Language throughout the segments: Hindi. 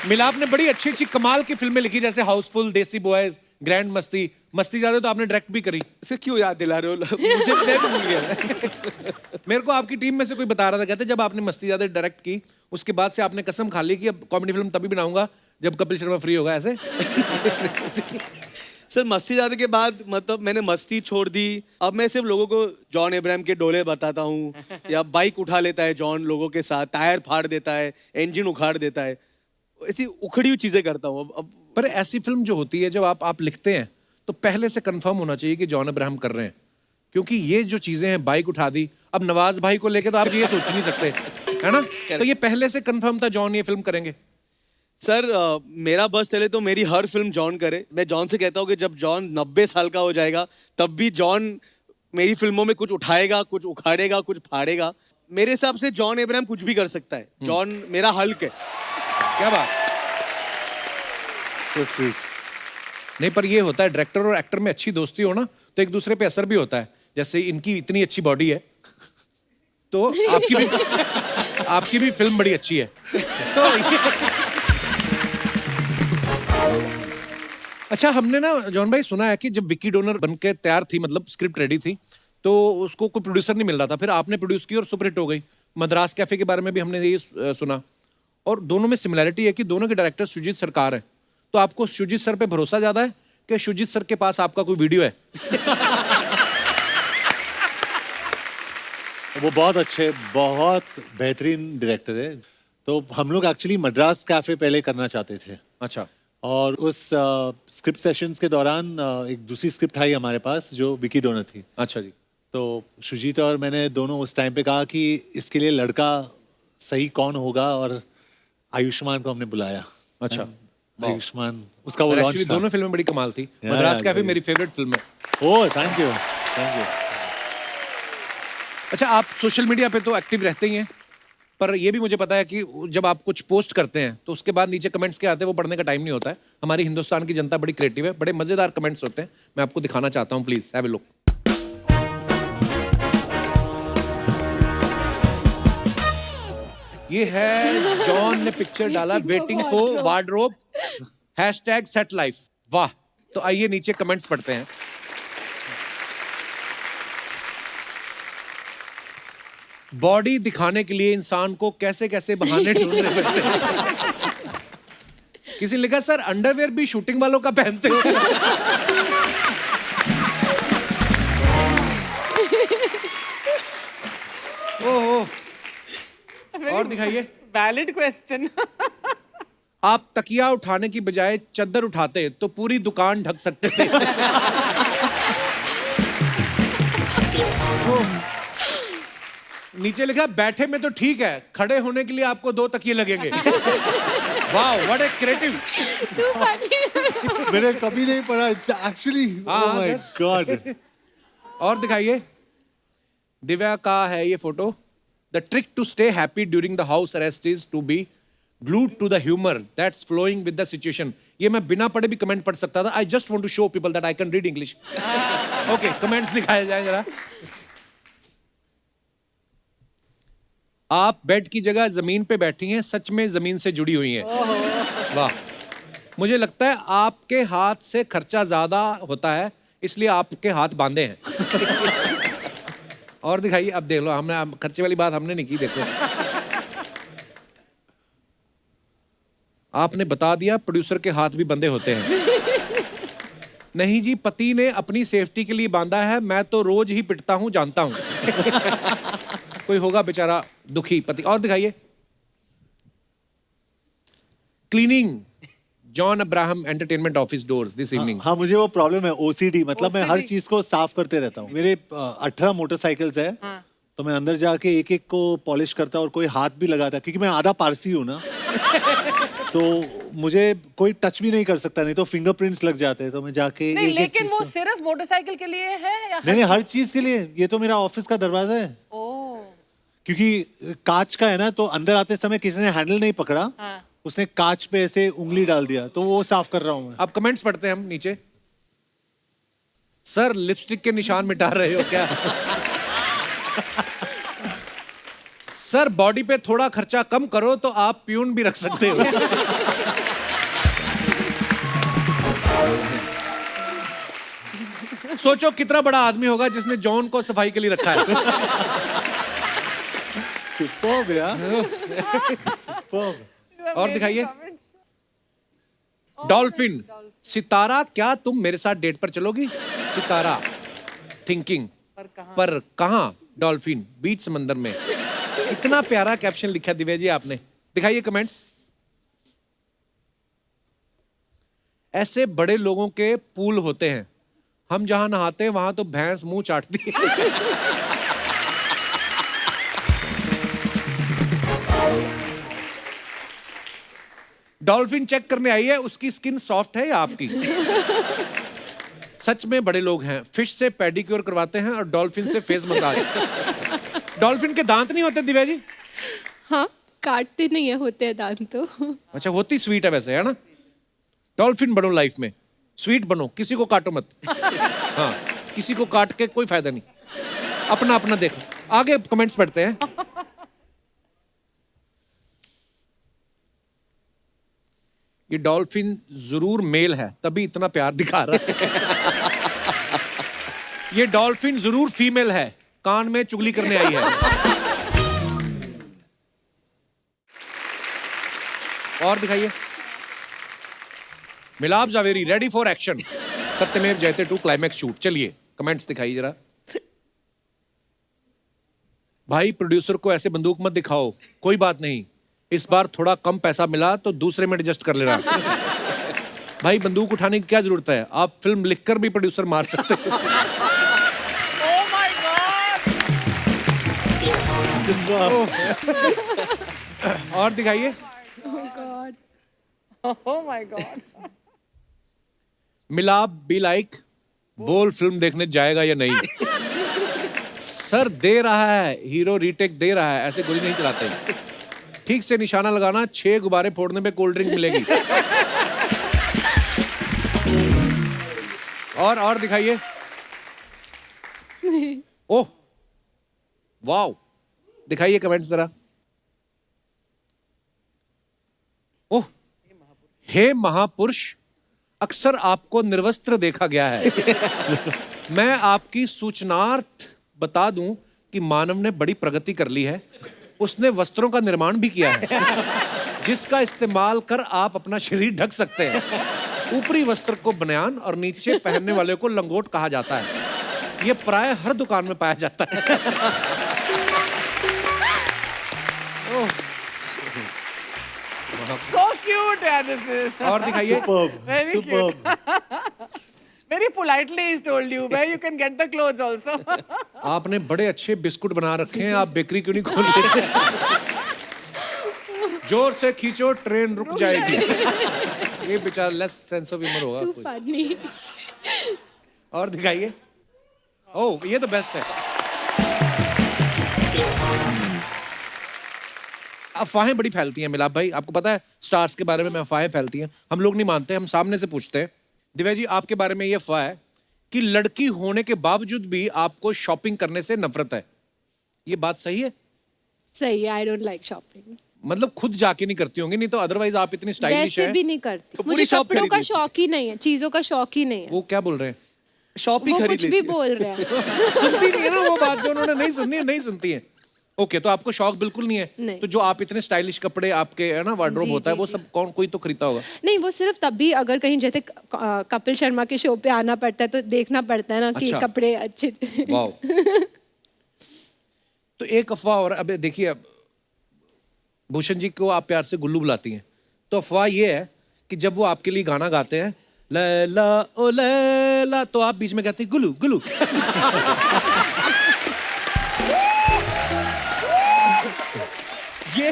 मिलाप ने बड़ी अच्छी अच्छी कमाल की फिल्में लिखी, जैसे हाउसफुल, देसी बॉयज, ग्रैंड मस्ती, मस्ती ज्यादा तो आपने डायरेक्ट भी करी। इसे क्यों याद दिला रहे हो? मुझे मैं भी भूल गया। मेरे को आपकी टीम में से कोई बता रहा था, कहते जब आपने मस्ती ज्यादा डायरेक्ट की उसके बाद से आपने कसम खा ली कि अब कॉमेडी फिल्म तभी बनाऊंगा जब कपिल शर्मा फ्री होगा, ऐसे। सर मस्ती ज्यादा के बाद मतलब मैंने मस्ती छोड़ दी। अब मैं सिर्फ लोगों को जॉन अब्राहम के डोले बताता हूँ, या बाइक उठा लेता है जॉन लोगों के साथ, टायर फाड़ देता है, इंजन उखाड़ देता है, ऐसी उखड़ी हुई चीजें करता हूँ अब। पर ऐसी फिल्म जो होती है, जब आप लिखते हैं तो पहले से कंफर्म होना चाहिए कि जॉन अब्राहम कर रहे हैं, क्योंकि ये जो चीजें हैं, बाइक उठा दी, अब नवाज भाई को लेके तो आप ये सोच नहीं सकते, है ना? तो ये पहले से कंफर्म था जॉन ये फिल्म करेंगे। सर मेरा बस चले तो मेरी हर फिल्म जॉन करे। मैं जॉन से कहता हूँ कि जब जॉन 90 साल का हो जाएगा तब भी जॉन मेरी फिल्मों में कुछ उठाएगा, कुछ उखाड़ेगा, कुछ फाड़ेगा। मेरे हिसाब से जॉन अब्राहम कुछ भी कर सकता है। जॉन मेरा हल्क है। क्या बात। So sweet. नहीं, पर ये होता है डायरेक्टर और एक्टर में अच्छी दोस्ती हो ना तो एक दूसरे पे असर भी होता है। जैसे इनकी इतनी अच्छी बॉडी है तो आपकी भी फिल्म बड़ी अच्छी है तो अच्छा, हमने ना जॉन भाई सुना है कि जब विक्की डोनर बनके तैयार थी, मतलब स्क्रिप्ट रेडी थी, तो उसको कोई प्रोड्यूसर नहीं मिल रहा था, फिर आपने प्रोड्यूस की और सुपरहिट हो गई। मद्रास कैफे के बारे में भी हमने यही सुना, और दोनों में सिमिलैरिटी है कि दोनों के डायरेक्टर सुजीत सरकार है। तो आपको सुजीत सर पे भरोसा ज्यादा है कि सुजीत सर के पास आपका कोई वीडियो है? वो बहुत अच्छे, बहुत बेहतरीन डायरेक्टर है। तो हम लोग एक्चुअली मद्रास कैफे पहले करना चाहते थे। अच्छा। और उस स्क्रिप्ट सेशंस के दौरान एक दूसरी स्क्रिप्ट आई हमारे पास जो विकी डोनर थी। अच्छा जी। तो सुजीत और मैंने दोनों उस टाइम पे कहा कि इसके लिए लड़का सही कौन होगा, और आयुष्मान को हमने बुलाया। अच्छा। आयुष्मान, उसका वो लॉन्च था। दोनों फिल्में बड़ी कमाल थी। मद्रास कैफे मेरी फेवरेट फिल्म है। Oh thank you, thank you. अच्छा, आप सोशल मीडिया पे तो एक्टिव रहते ही हैं, पर ये भी मुझे पता है कि जब आप कुछ पोस्ट करते हैं तो उसके बाद नीचे कमेंट्स क्या आते हैं वो पढ़ने का टाइम नहीं होता है। हमारी हिंदुस्तान की जनता बड़ी क्रिएटिव है, बड़े मजेदार कमेंट्स होते हैं। मैं आपको दिखाना चाहता हूँ, प्लीज हैव अ लुक। ये है जॉन ने पिक्चर डाला, waiting for wardrobe #set life. वाह। तो आइए नीचे कमेंट्स पढ़ते हैं। बॉडी दिखाने के लिए इंसान को कैसे कैसे बहाने ढूंढने पड़ते हैं। किसी ने लिखा, सर अंडरवेयर भी शूटिंग वालों का पहनते हो। ओह, और दिखाइए। Valid question. आप तकिया उठाने की बजाय चद्दर उठाते तो पूरी दुकान ढक सकते थे। नीचे लिखा, बैठे में तो ठीक है, खड़े होने के लिए आपको 2 तकिए लगेंगे। वाह, व्हाट ए क्रिएटिव। मैंने कभी नहीं पढ़ा एक्चुअली। Oh my God. और दिखाइए। दिव्या का है ये photo. The trick to stay happy during the house arrest is to be glued to the humor that's flowing with the situation. ये मैं बिना पढ़े भी कमेंट पढ़ सकता था। I just want to show people that I can read English. Okay, comments दिखाए जाए जरा। आप बेड की जगह जमीन पे बैठी हैं, सच में जमीन से जुड़ी हुई हैं। वाह। मुझे लगता है आपके हाथ से खर्चा ज्यादा होता है, इसलिए आपके हाथ बांधे हैं। और दिखाइए। अब देख लो, हमने खर्चे वाली बात हमने नहीं की। देखो, आपने बता दिया प्रोड्यूसर के हाथ भी बंधे होते हैं। नहीं जी, पति ने अपनी सेफ्टी के लिए बांधा है, मैं तो रोज ही पिटता हूं, जानता हूं। कोई होगा बेचारा दुखी पति। और दिखाइए। Cleaning John Abraham entertainment office doors this evening. हाँ, मुझे वो प्रॉब्लम है, ओसीडी। मतलब मैं हर चीज को साफ करते रहता हूँ। मेरे 18 मोटरसाइकिल्स है। तो मैं अंदर जाके एक एक को पॉलिश करता और कोई हाथ भी लगाता, क्योंकि मैं आधा पारसी हूँ ना। तो मुझे कोई टच भी नहीं कर सकता, नहीं तो फिंगरप्रिंट्स लग जाते हैं। तो मैं जाके नहीं, लेकिन वो सिर्फ मोटरसाइकिल के लिए है या नहीं, हर चीज के लिए। ये तो मेरा ऑफिस का दरवाजा है। क्योंकि कांच का है ना, तो अंदर आते समय किसी ने हैंडल नहीं पकड़ा। उसने कांच पे ऐसे उंगली डाल दिया, तो वो साफ कर रहा हूँ मैं। अब कमेंट्स पढ़ते हैं हम नीचे। सर लिपस्टिक के निशान मिटा रहे हो क्या? सर बॉडी पे थोड़ा खर्चा कम करो तो आप प्यून भी रख सकते हो। सोचो कितना बड़ा आदमी होगा जिसने जॉन को सफाई के लिए रखा है। सुपर्ब यार, सुपर्ब। और दिखाइए। डॉल्फिन, सितारा क्या तुम मेरे साथ डेट पर चलोगी? सितारा थिंकिंग, पर कहाँ? डॉल्फिन, बीच समंदर में। इतना प्यारा कैप्शन लिखा दिव्या जी आपने। दिखाइए कमेंट्स। ऐसे बड़े लोगों के पूल होते हैं, हम जहां नहाते हैं वहां तो भैंस मुंह चाटती है। डॉल्फिन चेक करने आई है, उसकी स्किन सॉफ्ट है या आपकी? सच में बड़े लोग हैं, फिश से पेडिक्योर करवाते हैं और डॉल्फिन से फेस मसाज। डॉल्फिन के दांत नहीं होते दिव्या जी? हाँ, काटते नहीं है, होते हैं दांत तो। अच्छा, होती स्वीट है वैसे, है ना? डॉल्फिन बनो लाइफ में, स्वीट बनो, किसी को काटो मत। हाँ, किसी को काट के कोई फायदा नहीं, अपना अपना देखो। आगे कमेंट्स पढ़ते हैं। ये डॉल्फिन जरूर मेल है, तभी इतना प्यार दिखा रहा है। ये डॉल्फिन जरूर फीमेल है, कान में चुगली करने आई है। और दिखाइए। मिलाप जावेरी रेडी फॉर एक्शन, सत्यमेव जयते 2 क्लाइमैक्स शूट। चलिए कमेंट्स दिखाइए जरा। भाई प्रोड्यूसर को ऐसे बंदूक मत दिखाओ, कोई बात नहीं, इस बार थोड़ा कम पैसा मिला तो दूसरे में एडजस्ट कर लेना। भाई बंदूक उठाने की क्या जरूरत है, आप फिल्म लिखकर भी प्रोड्यूसर मार सकते हो। Oh my God! और दिखाइए। Oh my God! मिलाप बी लाइक, बोल फिल्म देखने जाएगा या नहीं? सर दे रहा है, हीरो रीटेक दे रहा है, ऐसे गोली नहीं चलाते। ठीक से निशाना लगाना, 6 गुब्बारे फोड़ने पे कोल्ड ड्रिंक मिलेगी। और दिखाइए। ओह वाओ, दिखाइए कमेंट्स जरा। ओह, हे महापुरुष, अक्सर आपको निर्वस्त्र देखा गया है। मैं आपकी सूचनार्थ बता दूं कि मानव ने बड़ी प्रगति कर ली है, उसने वस्त्रों का निर्माण भी किया है, जिसका इस्तेमाल कर आप अपना शरीर ढक सकते हैं। ऊपरी वस्त्र को बनियान और नीचे पहनने वाले को लंगोट कहा जाता है। यह प्राय हर दुकान में पाया जाता है। So cute, yeah, this is. और दिखाइए। Superb, Very superb. Very politely he's told you where you can get the clothes also. आपने बड़े अच्छे बिस्कुट बना रखे हैं, आप बेकरी क्यों नहीं खोल लेते? जोर से खींचो, ट्रेन रुक जाएगी। ये बेचारा लेस सेंस ऑफ ह्यूमर होगा Too कोई। funny. और दिखाइए। ओह, ये तो बेस्ट है। अफवाहें बड़ी फैलती हैं मिलाप भाई, आपको पता है स्टार्स के बारे में अफवाहें फैलती हैं, हम लोग नहीं मानते, हम सामने से पूछते हैं। दिव्या जी, आपके बारे में ये अफवाह है कि लड़की होने के बावजूद भी आपको शॉपिंग करने से नफरत है, ये बात सही है? सही है, I don't like shopping. मतलब खुद जाके नहीं करती होंगी, नहीं तो अदरवाइज आप इतनी स्टाइलिश वैसे हैं। भी नहीं करती, तो पूरी मुझे शॉप कपड़ों खरीद का लेती। शौक ही नहीं है, चीजों का शौक ही नहीं है। वो क्या बोल रहे हैं? शॉप ही वो खरीद कुछ भी लेती है। बोल रहे हैं। सुनती नहीं है ना वो बात, जो उन्होंने नहीं सुननी है नहीं सुनती है। ओके, तो आपको शौक बिल्कुल नहीं है? नहीं। तो जो आप इतने स्टाइलिश कपड़े आपके है ना वार्डरोब जी, होता है, जी, वो जी। सब कौन कोई तो खरीदता होगा। नहीं, वो सिर्फ तभी अगर कहीं जैसे कपिल शर्मा के शो पे आना पड़ता है तो देखना पड़ता है ना कि अच्छा। कपड़े अच्छे। वाओ। तो एक अफवाह और, अब देखिए, अब भूषण जी को आप प्यार से गुल्लू बुलाती हैं, तो अफवाह ये है कि जब वो आपके लिए गाना गाते हैं लैला ओ लैला, तो आप बीच में कहते हैं गुल्लू गुल्लू। ये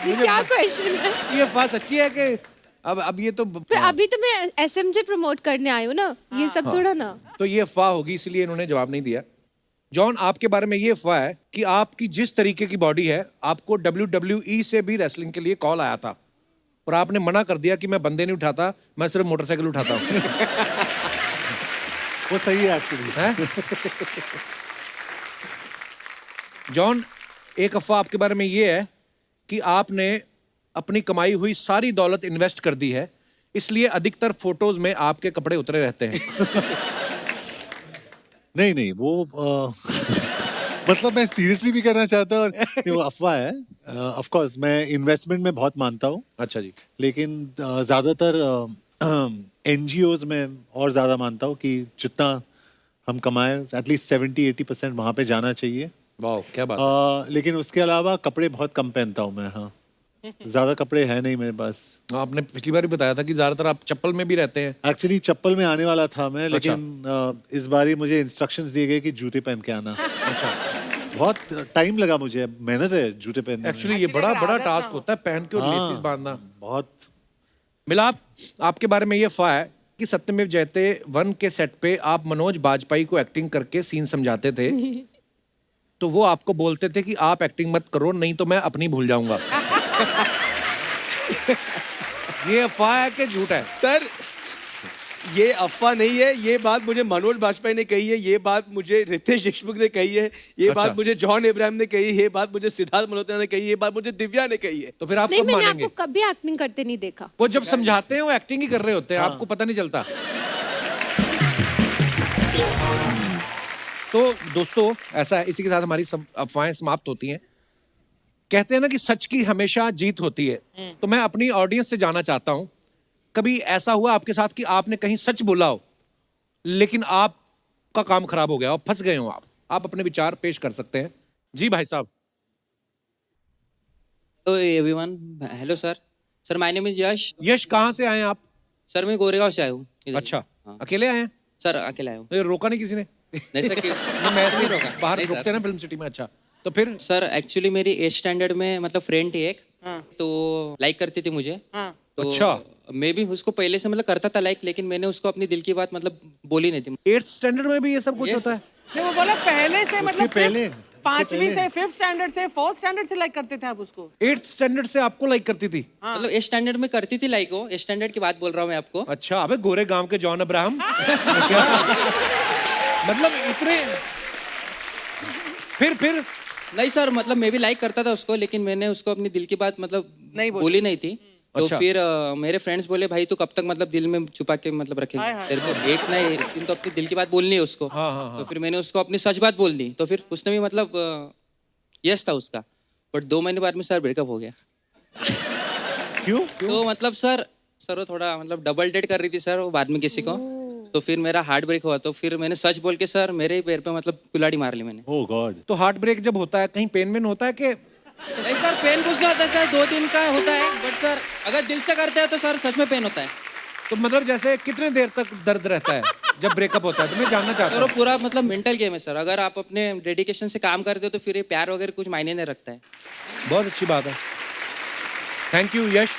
मुझे क्या क्वेश्चन है? ये अफवाह सच्ची है कि अब ये तो फिर अभी तो मैं SMJ प्रमोट करने आई हूँ ना, ये सब थोड़ा ना। तो ये अफवाह होगी, इसलिए इन्होंने जवाब नहीं दिया। जॉन, आपके बारे में ये अफवाह है कि आपकी जिस तरीके की बॉडी है, आपको WWE से भी रेसलिंग के लिए कॉल आया था और आपने मना कर दिया कि मैं बंदे नहीं उठाता, मैं सिर्फ मोटरसाइकिल उठाता हूँ। वो सही है एक्चुअली। हैं? जॉन, एक अफवाह आपके बारे में ये है कि आपने अपनी कमाई हुई सारी दौलत इन्वेस्ट कर दी है, इसलिए अधिकतर फोटोज में आपके कपड़े उतरे रहते हैं। नहीं नहीं वो मतलब मैं सीरियसली भी करना चाहता हूँ और नहीं, वो अफवाह है। ऑफ कोर्स मैं इन्वेस्टमेंट में बहुत मानता हूँ, अच्छा जी। लेकिन ज़्यादातर एनजीओज में और ज़्यादा मानता हूँ कि जितना हम कमाएं एटलीस्ट 70-80% वहाँ पे जाना चाहिए। वाह क्या बात है। लेकिन उसके अलावा कपड़े बहुत कम पहनता हूँ मैं। हाँ, ज़्यादा कपड़े हैं नहीं मेरे पास। आपने पिछली बार भी बताया था कि ज्यादातर आप चप्पल में भी रहते हैं। एक्चुअली चप्पल में आने वाला था मैं, लेकिन इस बार ही मुझे इंस्ट्रक्शंस दिए गए कि जूते पहन के आना। अच्छा। बहुत टाइम लगा मुझे, मेहनत है जूते पहनने में। एक्चुअली ये बड़ा बड़ा टास्क होता है पहन के और हाँ, लेसिस बांधना। बहुत। मिलाप, आपके बारे में ये अफवाह है कि सत्यमेव जयते 1 के सेट पे आप मनोज बाजपेयी को एक्टिंग करके सीन समझाते थे, तो वो आपको बोलते थे कि आप एक्टिंग मत करो नहीं तो मैं अपनी भूल जाऊंगा। ये अफवाह है कि झूठ है? सर ये अफवाह नहीं है, ये बात मुझे मनोज बाजपेयी ने कही है, ये बात मुझे रितेश देशमुख ने कही है, ये अच्छा। बात मुझे जॉन इब्राहिम ने कही है, ये बात मुझे सिद्धार्थ मल्होत्रा ने कही है, ये बात मुझे दिव्या ने कही है। तो फिर आप नहीं, कब मैंने मानेंगे? आपको कभी एक्टिंग करते नहीं देखा। वो जब समझाते हैं वो एक्टिंग ही कर रहे होते हैं, आपको पता नहीं चलता। तो दोस्तों ऐसा है, इसी के साथ हमारी सब अफवाहें समाप्त होती हैं। कहते हैं ना कि सच की हमेशा जीत होती है। तो मैं अपनी ऑडियंस से जानना चाहता हूं, कभी ऐसा हुआ आपके साथ कि आपने कहीं सच बोला हो लेकिन आपका काम खराब हो गया हो, फंस गए हो आप अपने विचार पेश कर सकते हैं। जी भाई साहब। Hello everyone, hello sir. Sir my name is Yash. Yash, कहाँ से आए हैं आप? सर मैं गोरेगांव से आया हूँ इधर। अच्छा, हाँ। अकेले आए हैं? सर अकेला आया हूँ। तो ये रोका नहीं किसी ने? नहीं सर नहीं, मैं ऐसे ही रोका। बाहर नहीं, रुकते सर। हैं ना फिल्म सिटी में। अच्छा, तो फिर? सर एक्चुअली मेरी 8th स्टैंडर्ड में मतलब फ्रेंड थी एक, तो लाइक करती थी मुझे। तो अच्छा। मैं भी उसको पहले से मतलब करता था लाइक, लेकिन मैंने उसको अपनी दिल की बात मतलब बोली नहीं थी। 8th स्टैंडर्ड में भी ये सब कुछ Yes, होता है? नहीं, वो बोला पहले से, मतलब पहले, 5वीं उसके से 5th स्टैंडर्ड से 4th स्टैंडर्ड से लाइक करते थे आप उसको? 8th स्टैंडर्ड से आपको लाइक करती थी? मतलब 8th स्टैंडर्ड में करती थी लाइक, वो 8th स्टैंडर्ड की बात बोल रहा हूँ मैं आपको। अच्छा, अबे गोरे गांव के जॉन अब्राहम। क्या? मतलब इतने? फिर नहीं सर, मतलब मैं भी लाइक करता था उसको, लेकिन मैंने उसको अपनी दिल की बात मतलब नहीं बोली नहीं थी। तो अच्छा। फिर मेरे फ्रेंड्स बोले भाई तू कब तक मतलब दिल में छुपा के मतलब रखेगा, हाय, हाय। तेरे को एक ना एक दिन तो अपनी दिल की बात बोलनी है उसको। तो फिर मैंने उसको अपनी सच बात बोल दी, तो फिर उसने भी मतलब यस था उसका। बट 2 महीने बाद में सर ब्रेकअप हो गया। क्यों? तो मतलब सर वो थोड़ा मतलब डबल डेट कर रही थी सर वो बाद में किसी को, तो फिर मेरा हार्ट ब्रेक हुआ। तो फिर मैंने सच बोल के सर मेरे ही पैर पे मतलब कुल्हाड़ी मार ली मैंने। ओह गॉड। तो हार्ट ब्रेक जब होता है कहीं पेन वेन होता है कि? नहीं सर, पेन कुछ नहीं होता सर, 2 दिन का होता है, बट सर अगर दिल से करते हैं तो सर सच में पेन होता है। तो मतलब जैसे कितने देर तक दर्द रहता है जब ब्रेकअप होता है? तो मैं जानना चाहता सर वो हूँ। पूरा मतलब मेंटल गेम है सर, अगर आप अपने डेडिकेशन से काम करते हो तो फिर ये प्यार वगैरह कुछ मायने नहीं रखता है। बहुत अच्छी बात है। Thank you Yash.